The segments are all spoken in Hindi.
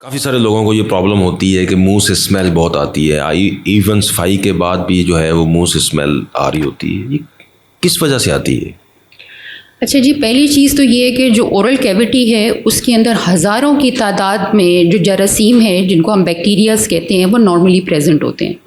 काफ़ी सारे लोगों को ये प्रॉब्लम होती है कि मुंह से स्मेल बहुत आती है। इवन सफाई के बाद भी जो है वो मुंह से स्मेल आ रही होती है। ये किस वजह से आती है? अच्छा जी, पहली चीज़ तो ये है कि जो ओरल कैविटी है उसके अंदर हज़ारों की तादाद में जो जरासीम है, जिनको हम बैक्टीरियाज कहते हैं, वो नॉर्मली प्रेजेंट होते हैं।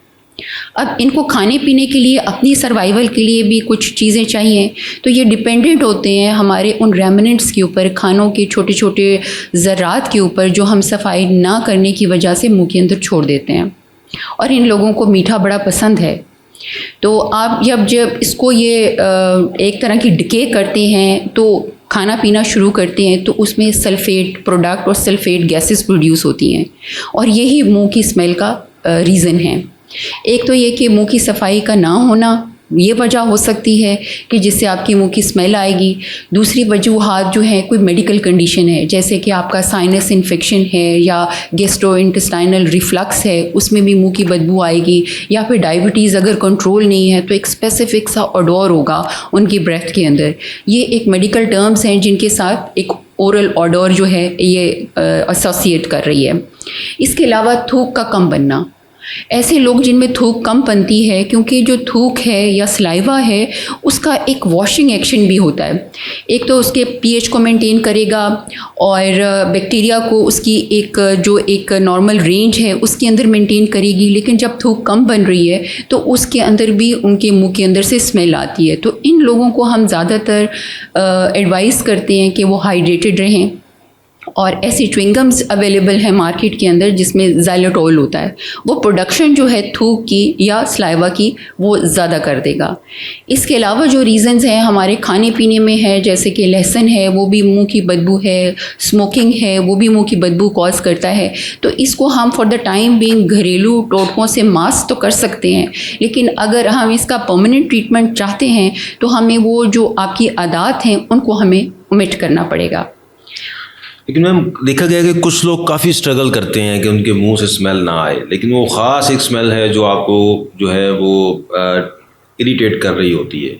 अब इनको खाने पीने के लिए, अपनी सर्वाइवल के लिए भी कुछ चीज़ें चाहिए, तो ये डिपेंडेंट होते हैं हमारे उन रेमिनेंट्स के ऊपर, खानों के छोटे छोटे ज़रात के ऊपर, जो हम सफाई ना करने की वजह से मुंह के अंदर छोड़ देते हैं। और इन लोगों को मीठा बड़ा पसंद है, तो आप जब इसको ये एक तरह की डिके करते हैं, तो खाना पीना शुरू करते हैं, तो उसमें सल्फेट प्रोडक्ट और सल्फेट गैसेस प्रोड्यूस होती हैं, और यही मुंह की स्मेल का रीज़न है। एक तो ये कि मुंह की सफाई का ना होना, ये वजह हो सकती है कि जिससे आपकी मुंह की स्मेल आएगी। दूसरी वजूहात जो है, कोई मेडिकल कंडीशन है, जैसे कि आपका साइनस इन्फेक्शन है या गैस्ट्रोइंटेस्टाइनल रिफ्लक्स है, उसमें भी मुंह की बदबू आएगी। या फिर डायबिटीज़ अगर कंट्रोल नहीं है, तो एक स्पेसिफिक सा ऑडोर होगा उनकी ब्रेथ के अंदर। ये एक मेडिकल टर्म्स हैं जिनके साथ एक ओरल ऑडोर जो है ये एसोसिएट कर रही है। इसके अलावा थूक का कम बनना, ऐसे लोग जिनमें थूक कम बनती है, क्योंकि जो थूक है या सलाइवा है उसका एक वॉशिंग एक्शन भी होता है। एक तो उसके पीएच को मेंटेन करेगा और बैक्टीरिया को उसकी एक नॉर्मल रेंज है उसके अंदर मेंटेन करेगी। लेकिन जब थूक कम बन रही है तो उसके अंदर भी उनके मुंह के अंदर से स्मेल आती है। तो इन लोगों को हम ज़्यादातर एडवाइस करते हैं कि वो हाइड्रेटेड रहें, और ऐसी च्युइंगम्स अवेलेबल है मार्केट के अंदर जिसमें ज़ाइलोटॉल होता है, वो प्रोडक्शन जो है थूक की या सलाइवा की वो ज़्यादा कर देगा। इसके अलावा जो रीज़न्स हैं हमारे खाने पीने में है, जैसे कि लहसुन है वो भी मुंह की बदबू है, स्मोकिंग है वो भी मुंह की बदबू कॉज करता है। तो इसको हम फॉर द टाइम बीइंग घरेलू टोटकों से मास्क तो कर सकते हैं, लेकिन अगर हम इसका परमानेंट ट्रीटमेंट चाहते हैं तो हमें वो जो आपकी आदत हैं उनको हमें ओमिट करना पड़ेगा। लेकिन मैम देखा गया कि कुछ लोग काफ़ी स्ट्रगल करते हैं कि उनके मुंह से स्मेल ना आए, लेकिन वो ख़ास एक स्मेल है जो आपको जो है वो इरिटेट कर रही होती है।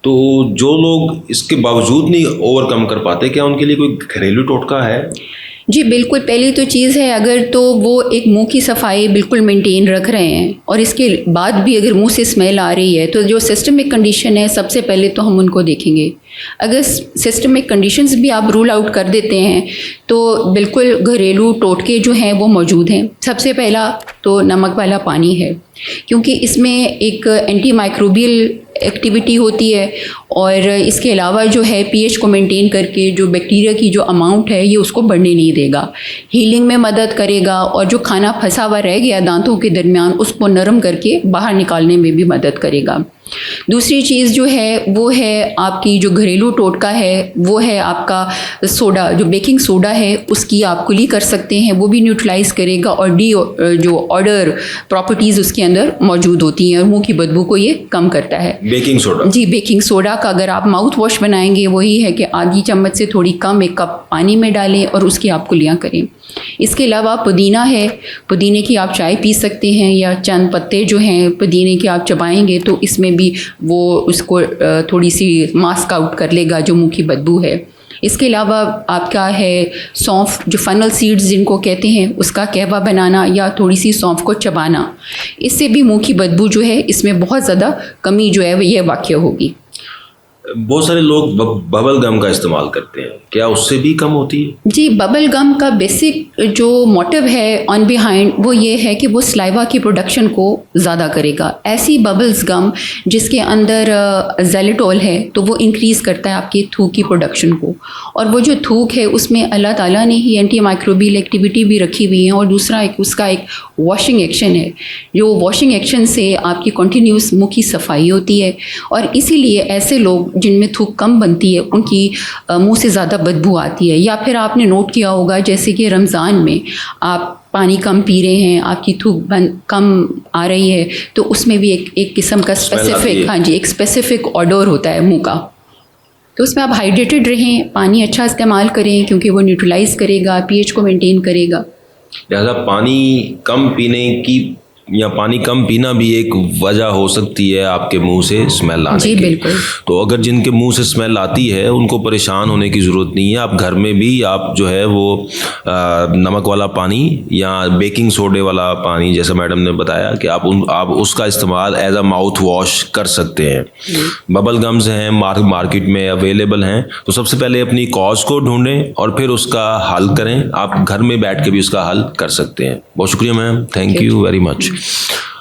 तो जो लोग इसके बावजूद नहीं ओवरकम कर पाते, क्या उनके लिए कोई घरेलू टोटका है? जी बिल्कुल, पहली तो चीज़ है, अगर तो वो एक मुंह की सफाई बिल्कुल मेंटेन रख रहे हैं और इसके बाद भी अगर मुंह से स्मेल आ रही है, तो जो सिस्टमिक कंडीशन है सबसे पहले तो हम उनको देखेंगे। अगर सिस्टमिक कंडीशंस भी आप रूल आउट कर देते हैं तो बिल्कुल घरेलू टोटके जो हैं वो मौजूद हैं। सबसे पहला तो नमक वाला पानी है, क्योंकि इसमें एक एंटी माइक्रोबियल एक्टिविटी होती है, और इसके अलावा जो है पीएच को मेंटेन करके जो बैक्टीरिया की जो अमाउंट है ये उसको बढ़ने नहीं देगा, हीलिंग में मदद करेगा, और जो खाना फंसा हुआ रह गया दांतों के दरमियान उसको नरम करके बाहर निकालने में भी मदद करेगा। दूसरी चीज़ जो है वो है आपकी जो घरेलू टोटका है, वो है आपका सोडा, जो बेकिंग सोडा है उसकी आप कुली कर सकते हैं, वो भी न्यूट्रलाइज करेगा और जो ऑर्डर प्रॉपर्टीज़ उसके अंदर मौजूद होती हैं और मुंह की बदबू को ये कम करता है। Baking soda? जी, बेकिंग सोडा का अगर आप माउथ वॉश बनाएंगे, वही है कि आधी चम्मच से थोड़ी कम 1 कप पानी में डालें और उसकी आप कुलियाँ करें। इसके अलावा पुदीना है, पुदीने की आप चाय पी सकते हैं, या चंद पत्ते जो हैं पुदीने के आप चबाएंगे तो इसमें भी वो उसको थोड़ी सी मास्क आउट कर लेगा जो मुंह की बदबू है। इसके अलावा आपका है सौंफ, जो फनल सीड्स जिनको कहते हैं, उसका कहवा बनाना या थोड़ी सी सौंफ को चबाना, इससे भी मुंह की बदबू जो है इसमें बहुत ज़्यादा कमी जो है यह वाक़ई होगी। बहुत सारे लोग बबल गम का इस्तेमाल करते हैं, क्या उससे भी कम होती है? जी, बबल गम का बेसिक जो मोटिव है ऑन बिहाइंड वो ये है कि वो सलाइवा की प्रोडक्शन को ज़्यादा करेगा। ऐसी बबल्स गम जिसके अंदर ज़ैलिटोल है तो वो इंक्रीज़ करता है आपकी थूक की प्रोडक्शन को, और वो जो थूक है उसमें अल्लाह ताला ने ही एंटी माइक्रोबियल एक्टिविटी भी रखी हुई है, और दूसरा उसका एक वॉशिंग एक्शन है, जो वॉशिंग एक्शन से आपकी कंटिन्यूस मुँह की सफाई होती है। और इसीलिए ऐसे लोग जिनमें थूक कम बनती है उनकी मुंह से ज़्यादा बदबू आती है। या फिर आपने नोट किया होगा जैसे कि रमज़ान में आप पानी कम पी रहे हैं, आपकी थूक कम आ रही है, तो उसमें भी एक किस्म का स्पेसिफिक, हाँ जी, एक स्पेसिफिक ऑडोर होता है मुंह का। तो उसमें आप हाइड्रेटेड रहें, पानी अच्छा इस्तेमाल करें क्योंकि वो न्यूट्रलाइज करेगा, पीएच को मेंटेन करेगा। लिहाजा पानी कम पीने की या पानी कम पीना भी एक वजह हो सकती है आपके मुंह से स्मेल आने जी की। बिल्कुल। तो अगर जिनके मुंह से स्मेल आती है उनको परेशान होने की ज़रूरत नहीं है। आप घर में भी आप जो है वो नमक वाला पानी या बेकिंग सोडे वाला पानी, जैसा मैडम ने बताया कि आप उसका इस्तेमाल एज अ माउथ वॉश कर सकते हैं। बबल गम्स हैं मार्केट में अवेलेबल हैं, तो सबसे पहले अपनी कॉज को ढूंढें और फिर उसका हल करें। आप घर में बैठ के भी उसका हल कर सकते हैं। बहुत शुक्रिया ma'am, thank you very much.